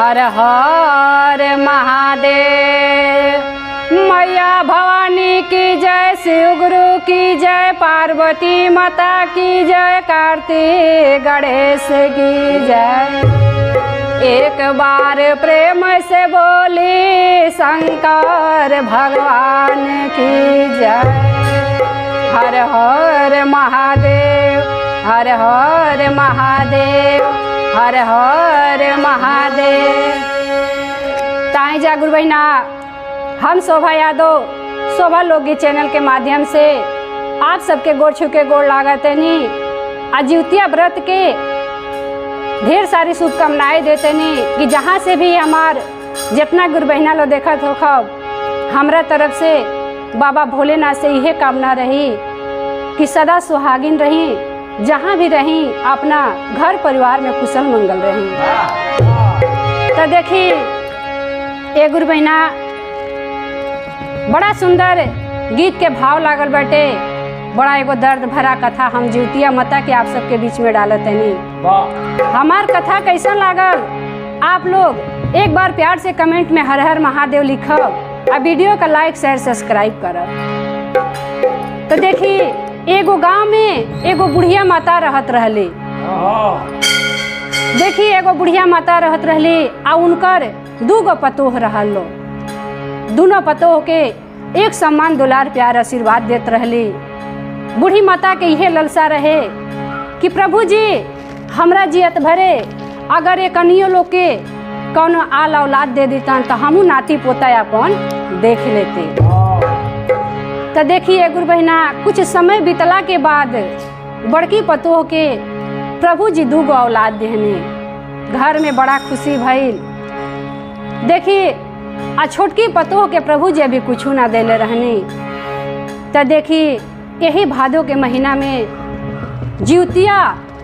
हर हर महादेव। मैया भवानी की जय, शिव गुरु की जय, पार्वती माता की जय, कार्तिक गणेश की जय। एक बार प्रेम से बोली शंकर भगवान की जय। हर हर महादेव, हर हर महादेव, हर हर महादेव। ताई जा गुरु बहिना, हम शोभा यादव शोभा लोकगीत चैनल के माध्यम से आप सबके गोड़ छू के गोड़ लागतनी। अजितिया व्रत के ढेर सारी शुभकामनाएं देतनी कि जहाँ से भी हमार जितना गुरु बहिना लो देखत हो खब, हमरा तरफ से बाबा भोलेनाथ से यह कामना रही कि सदा सुहागिन रही, जहाँ भी रही अपना घर परिवार में कुशल मंगल रही। तो देखी ए गुरु बहिना, बड़ा सुंदर गीत के भाव लागल बाटे, बड़ा एगो दर्द भरा कथा हम जितिया माता के आप सबके बीच में डालत हनी। हमार कथा कैसा लागल आप लोग एक बार प्यार से कमेंट में हर हर महादेव लिखब और वीडियो का लाइक शेयर सब्सक्राइब करब। तो देखी एगो गांव में एगो बुढ़िया माता रहत रहली। देखी एगो बुढ़िया माता रहत रहली आ उनकर दूगो पतोह रहलो। दोनों पतोह के एक समान दुलार प्यार आशीर्वाद देत रहली। बूढ़ी माता के यह ललसा रहे कि प्रभु जी हमरा जियत भरे अगर एक कनियो लोग के कौनो आल औलाद दे देता तो हमू नाती पोता अपन देख लेते। तो देखिए गुरु बहिना, कुछ समय बीतला के बाद बड़की पतोह के प्रभु जी दूगो औलाद देहने। घर में बड़ा खुशी भइल। देखिए आ छोटकी पतोह के प्रभु जी अभी कुछ ना देले रहनी। तो देखी यही भादो के महीना में जितिया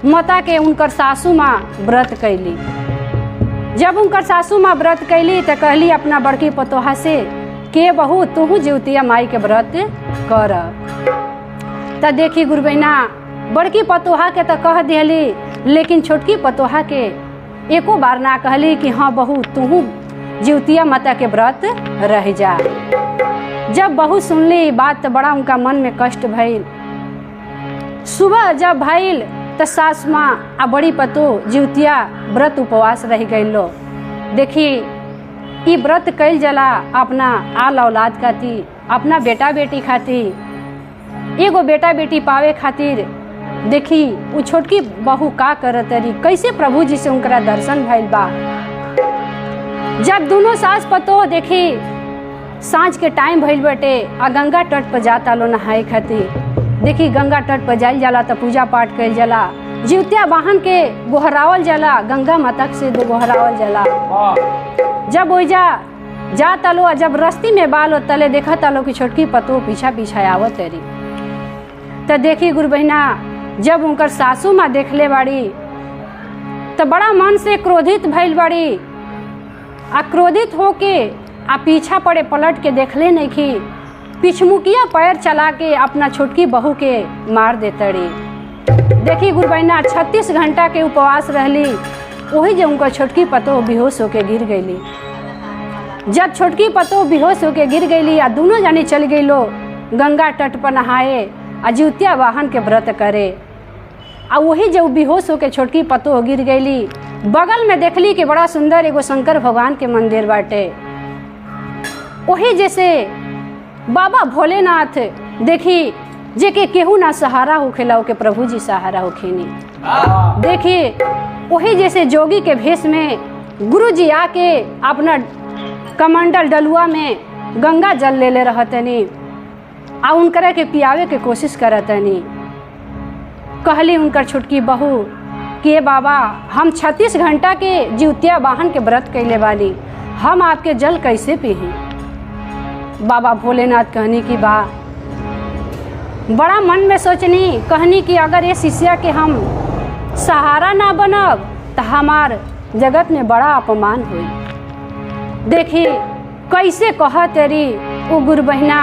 माता के उनकर सासू माँ व्रत कैली। जब उनकर सासू माँ व्रत कैली तो कहली अपना बड़की पतोहा से के बहू तू जितिया माई के व्रत कर। तो देखी गुरु बहिना, बड़की पतोहा के तो कह दिली, लेकिन छोटकी पतोहा के एको बार ना कहली कि हाँ बहू तू जितिया माता के व्रत रह जा। जब बहू सुनली बात तो बड़ा उनका मन में कष्ट भइल। सुबह जब भइल तो सास माँ आ बड़ी पतोह जितिया व्रत उपवास रह गइलो। देखी ई व्रत कैल जला अपना आल औलाद खातिर, अपना बेटा बेटी खातिर, एगो बेटा बेटी पावे खातिर। देखी वो छोटकी बहू का करत रही, कैसे प्रभु जी से उनकरा दर्शन भइल बा। जब दोनों सास पतोह देखी सांझ के टाइम भइल बटे आ गंगा तट पर जाता लो नहाए खातिर। देखी गंगा तट पर जाइल जाला तो पूजा पाठ कइल जाला, जितिया वाहन के गोहरावल जाला, गंगा माता से दो गोहरावल जाला। जब ओइजा जाता लो, जब रस्ती में बालो तले देखा तालो कि छोटकी पतोह पीछा पीछा आवत रही। तो देखी गुरु बहिना, जब उनकर सासू माँ देखले बाड़ी तो बड़ा मन से क्रोधित भइल बाड़ी। आ क्रोधित होके आ पीछा पड़े पलट के देखले नहीं कि पिछमुकिया पैर चला के अपना छोटकी बहू के मार देतड़ी। देखी गुरु बहिना, 36 घंटा के उपवास रहली। वही जब उनका छोटकी पतोह बेहोश होके गिर गईली। जब छोटकी पतोह बेहोश होके गिर गईली आ दोनों जानी चल गईलो गंगा तट पर नहाए आ जितिया वाहन के व्रत करे। आ वही जब बेहोश होके छोटकी पतोह गिर गईली, बगल में देखली कि बड़ा सुंदर एगो शंकर भगवान के मंदिर बाटे। वही जैसे बाबा भोलेनाथ देखी जेके केहू ना सहारा होखेला ओके प्रभु जी सहारा होखेनी। देखी वही जैसे जोगी के भेष में गुरु जी आके अपना कमंडल डलुआ में गंगा जल ले रहतनी आ उनकरा के पियावे के कोशिश करतनी। कहली उनकर छोटकी बहू कि बाबा हम 36 घंटा के जितिया वाहन के व्रत कैले बानी, हम आपके जल कैसे पीही। बाबा भोलेनाथ कहनी कि बा बड़ा मन में सोचनी, कहनी कि अगर ये शिष्या के हम सहारा ना बनब तो हमार जगत में बड़ा अपमान हुई। देखी कैसे कह तेरी वो गुरु बहिना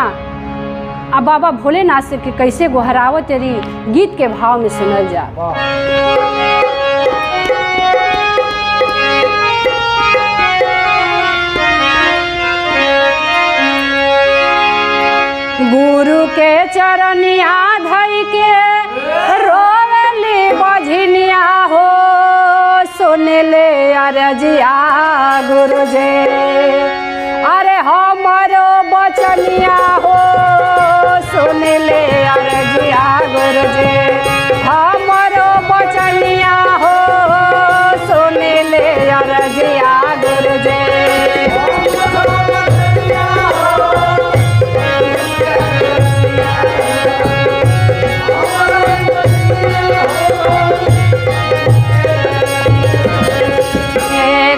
आ बाबा भोलेनाथ से कि कैसे गोहरावत तेरी गीत के भाव में सुनल जा। चरनिया धई के रोवेली बझनिया हो सुनले अरजिया गुरुजी अरे हमारो बचनिया हो सुनले अरजिया गुरुजी हमारो बचनिया हो सुनले अरजिया गुरुजी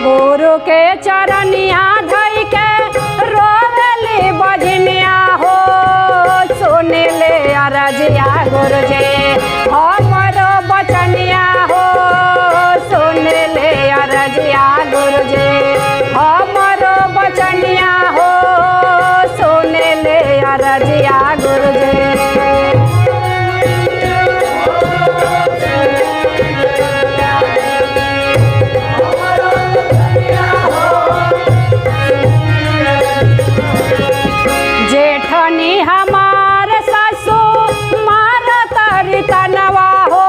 गुरु के चरनिया धई के रोवेली बजनिया हो सुनले अरजिया गुरुजी हमारो बचनिया हो सुनले अरजिया गुरुजी हमारो बचनिया हो सुनले अरजिया गुरुजी हमार सासू मार तरी तनवा हो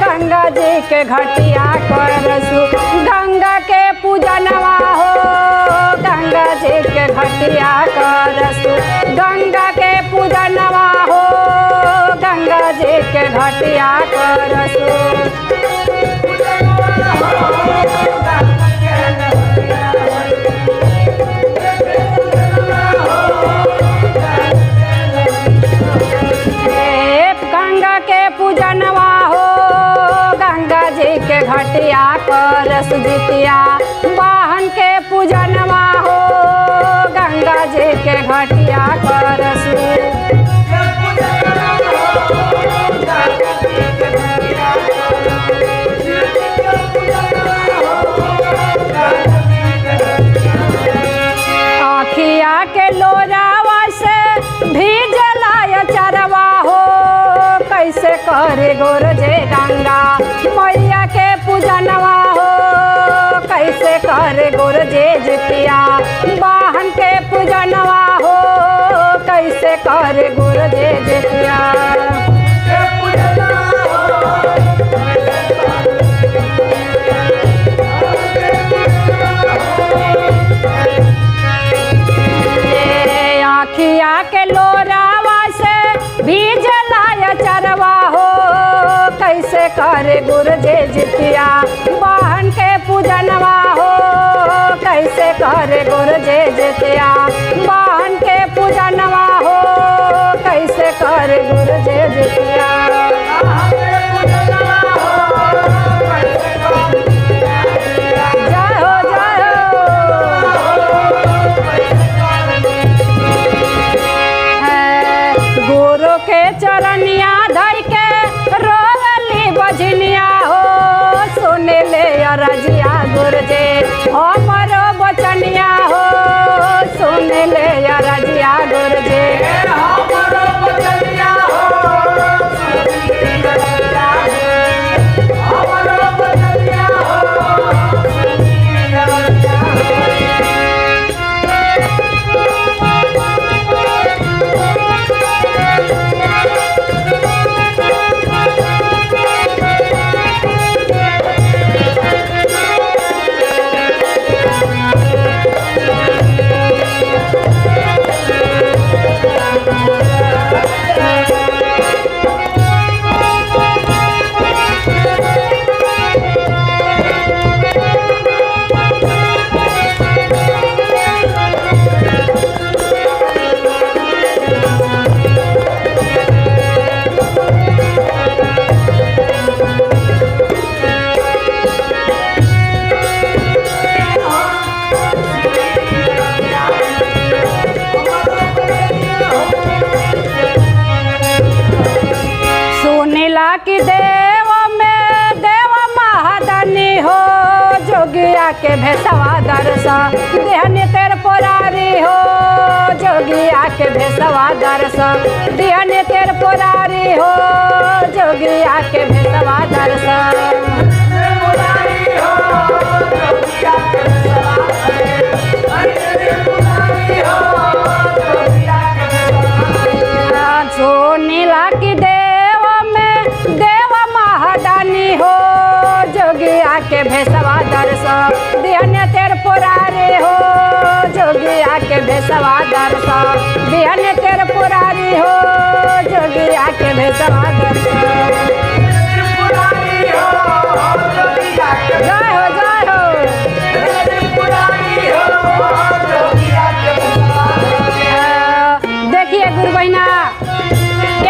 गंगा जी के घटिया करसू गंगा के पूजनवा हो गंगा जी के घटिया करसू गंगा के पूजनवा हो गंगा जी के घटिया करसू पूजनवा हो गंगा जी के घटिया करस जितिया वाहन के पूजनवा हो गंगा जी के घटिया करस आखिया के लोरावा से भीजला चरवा हो कैसे करे गुरुजी गंगा मैया के पूजनवा हो कैसे करे गुरुजी जितिया वाहन के पूजनवा हो कैसे करे गुरुजी जितिया आखिया के लोरावा से भीजला चरवा हो कैसे करे गुरुजी जितिया वाहन के पूजनवा हो कैसे करे गुरुजी जितिया वाहन के पूजनवा हो कैसे करे गुरुजी जितिया गुरु के चरनिया धई के रोवेली बजनिया हो सुनले अरजिया गुरुजी हमारो बचनिया हो सुनले अरजिया गुरुजी हमारो बचनिया हो हमारो बचनिया कि देव में देव महादानी हो जोगिया के भेसवा दरसा देहनी तेर पुरारी हो जोगिया के भेसवा दरसा देहनी तेर पुरारी हो जोगिया के भेसवा दरसा सोन भेसवा दर्शन दिहने तेर पुरारी हो जोगिया के भेसवा दर्शन दिहने तेर पुरारी हो जोगिया के भेसवा दर्शन। जय हो जय हो। देखिए गुरु बहिना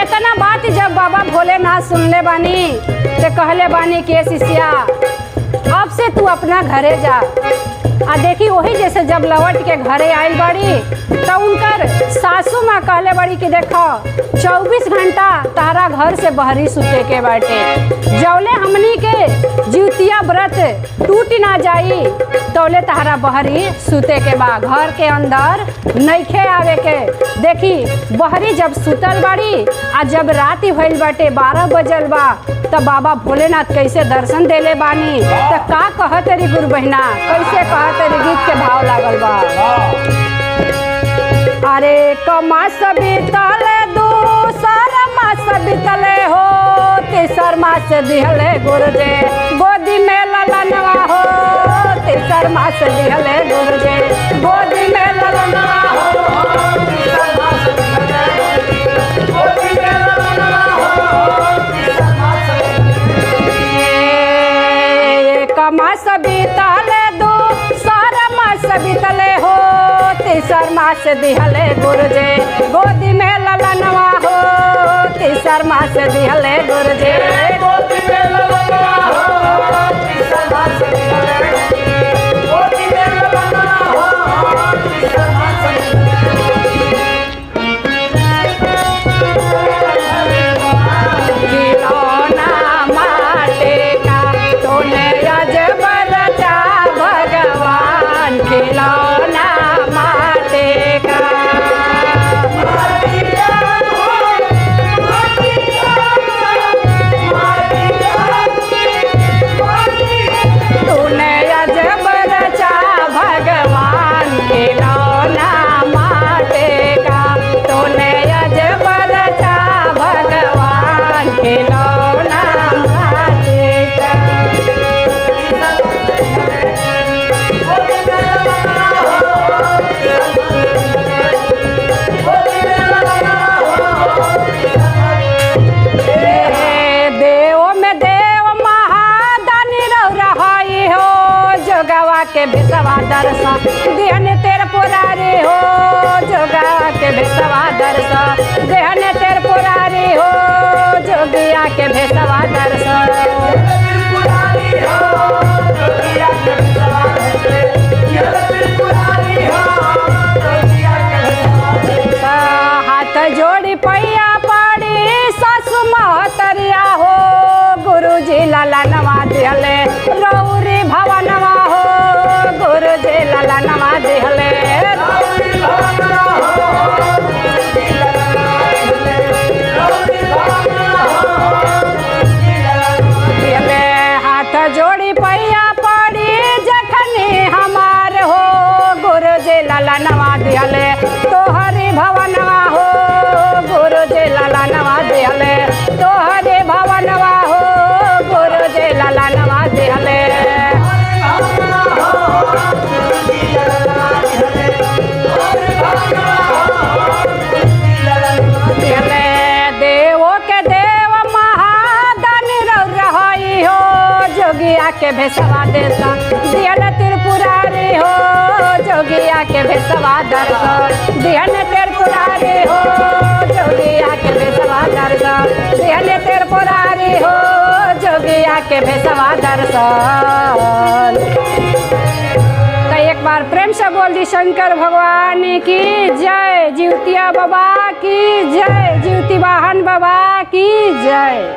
इतना बात जब बाबा भोलेनाथ सुनले बानी तो कहले बानी कि शिष्या अब से तू अपना घरे जा। आ देखी वही जैसे जब लौट के घरे आयल बड़ी तो उनकर सासू माँ कहले बड़ी कि देखो 24 घंटा तारा घर से बहरी सुते के बाटे जौले हमनी के जीवतिया व्रत टूट ना जाई तौले तारा बहरी सुते के बा घर के अंदर नइखे आवे के। देखी बहरी जब सुतल बाड़ी आ जब रात भइल बाटे 12 बजल बा तब बाबा भोलेनाथ कैसे दर्शन देले बानी तो का कहत रे गुरु बहिना कैसे कहत रे गीत के भाव लागल बा। अरे कमास बीतले दूसर मास बीतले हो तीसर मास दिहले गुरुजे गोदी में ललनवा हो तीसर मास दिहले गुरुजे गोदी में ललनवा हो तीसर मास दिहले गोदी में ललनवा हो तीसर मास कमास बीतले दूसर मास बीतले हो तीसर मास दिहले गुरुजे गोदी में ललनवा हो तीसर मास दिहले गुरुजे गोदी में ललनवा हो तीसर मास दिहले गोदी में ललनवा हो तीसर मास खिलौना माटे का तूने अजब रचा भगवान खिलौना के भेसवा दर्शन देहने तेर पुरारी हो जोगा के भेसवा दर्शन देहने तेर पुरारी हो जोगिया के भेसवा दर्शन हाथ जोड़ी पैया पड़ी सासु महतरिया हो गुरुजी ललनवा दिहले रौरी भवनवा हो गुरुजी ललनवा दिहले हाथ जोड़ी पैया पड़ी जखनी हमार हो गुरुजी ललनवा दिहले तोहरी भवनवा हो गुरुजी ललनवा दिहले तोहरी भवनवा हो गुरुजी ललनवा दिहले देवो के देव महादानी रही हो जोगिया के भेसवा देता दिहन त्रिपुरारी हो जोगिया के भेसवा दर्शन दिहन त्रिपुरारी हो जोगिया के भेसवा दर्शन दिहन त्रिपुरारी हो जोगिया के भेसवा दर्शन। एक बार प्रेम से बोल दी शंकर भगवान की जय जीवतिया बाबा की जय जीवती वाहन बाबा की जय।